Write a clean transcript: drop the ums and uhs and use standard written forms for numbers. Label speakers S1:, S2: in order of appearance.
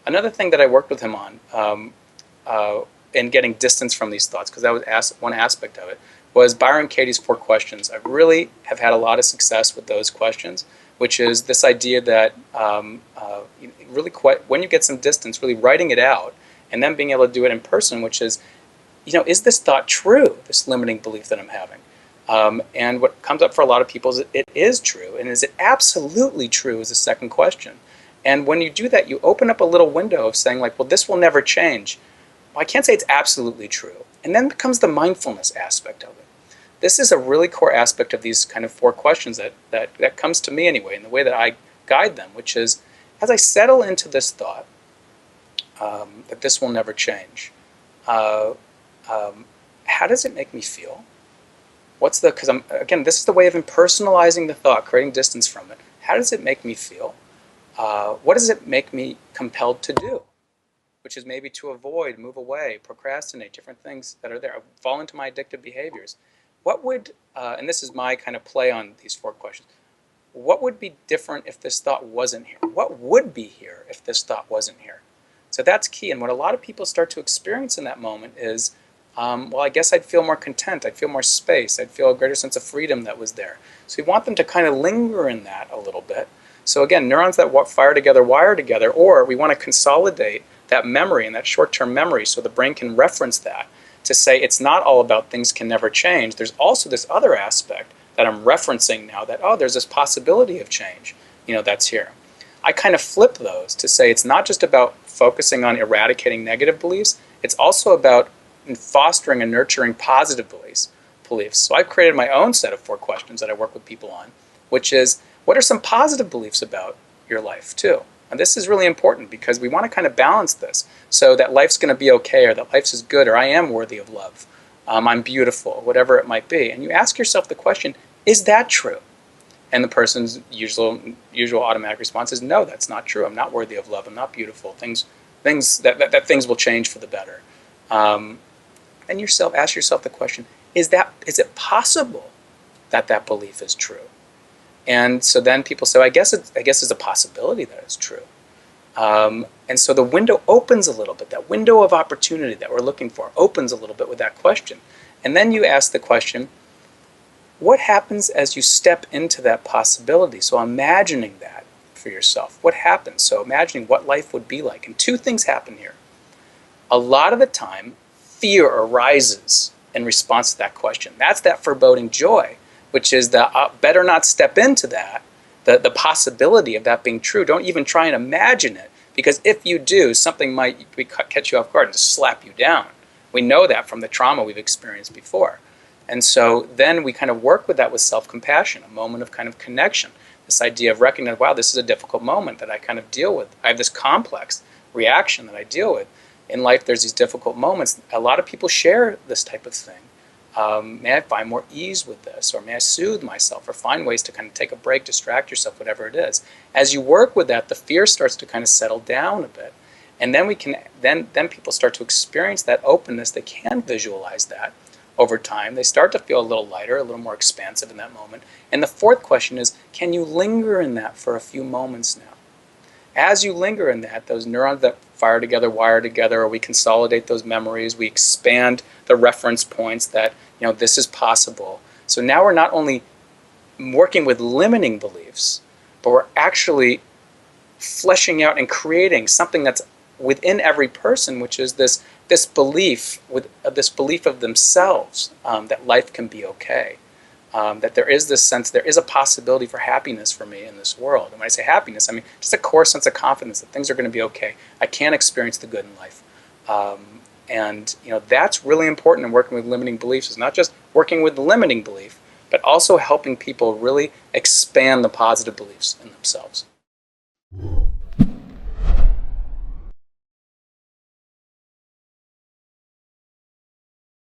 S1: Another thing that I worked with him on in getting distance from these thoughts, because that was one aspect of it, was Byron Katie's 4 questions. I really have had a lot of success with those questions, which is this idea that really when you get some distance, really writing it out and then being able to do it in person, which is, is this thought true, this limiting belief that I'm having? And what comes up for a lot of people is it is true. And is it absolutely true is the second question. And when you do that, you open up a little window of saying, like, well, this will never change. Well, I can't say it's absolutely true. And then becomes the mindfulness aspect of it. This is a really core aspect of these kind of 4 questions that comes to me anyway, in the way that I guide them, which is, as I settle into this thought that this will never change, how does it make me feel? Because again, this is the way of impersonalizing the thought, creating distance from it. How does it make me feel? What does it make me compelled to do? Which is maybe to avoid, move away, procrastinate, different things that are there, fall into my addictive behaviors. What would, and this is my kind of play on these 4 questions, what would be different if this thought wasn't here? What would be here if this thought wasn't here? So that's key. And what a lot of people start to experience in that moment is, well, I guess I'd feel more content, I'd feel more space, I'd feel a greater sense of freedom that was there. So we want them to kind of linger in that a little bit. So again, neurons that fire together wire together, or we want to consolidate that memory and that short-term memory so the brain can reference that to say it's not all about things can never change. There's also this other aspect that I'm referencing now that, oh, there's this possibility of change, that's here. I kind of flip those to say it's not just about focusing on eradicating negative beliefs, it's also about fostering and nurturing positive beliefs. So I've created my own set of 4 questions that I work with people on, which is, what are some positive beliefs about your life too? And this is really important because we want to kind of balance this so that life's going to be okay, or that life's is good, or I am worthy of love, I'm beautiful, whatever it might be. And you ask yourself the question, is that true? And the person's usual automatic response is, no, that's not true. I'm not worthy of love. I'm not beautiful. Things will change for the better. And ask yourself the question, is it possible that that belief is true? And so then people say, I guess it's a possibility that it's true. And so the window opens a little bit. That window of opportunity that we're looking for opens a little bit with that question. And then you ask the question, what happens as you step into that possibility? So imagining that for yourself. What happens? So imagining what life would be like. And 2 things happen here. A lot of the time, fear arises in response to that question. That's that foreboding joy, which is the better not step into that, the possibility of that being true. Don't even try and imagine it, because if you do, something might catch you off guard and just slap you down. We know that from the trauma we've experienced before. And so then we kind of work with that with self-compassion, a moment of kind of connection, this idea of recognizing, wow, this is a difficult moment that I kind of deal with. I have this complex reaction that I deal with. In life, there's these difficult moments. A lot of people share this type of thing. May I find more ease with this, or may I soothe myself, or find ways to kind of take a break, distract yourself, whatever it is. As you work with that, the fear starts to kind of settle down a bit. And then then people start to experience that openness. They can visualize that over time. They start to feel a little lighter, a little more expansive in that moment. And the 4th question is, can you linger in that for a few moments now? As you linger in that, those neurons that fire together, wire together, or we consolidate those memories, we expand the reference points that, this is possible. So now we're not only working with limiting beliefs, but we're actually fleshing out and creating something that's within every person, which is this belief of themselves, that life can be okay. That there is this sense, there is a possibility for happiness for me in this world. And when I say happiness, I mean just a core sense of confidence that things are going to be okay. I can experience the good in life. And that's really important in working with limiting beliefs. It's not just working with the limiting belief, but also helping people really expand the positive beliefs in themselves.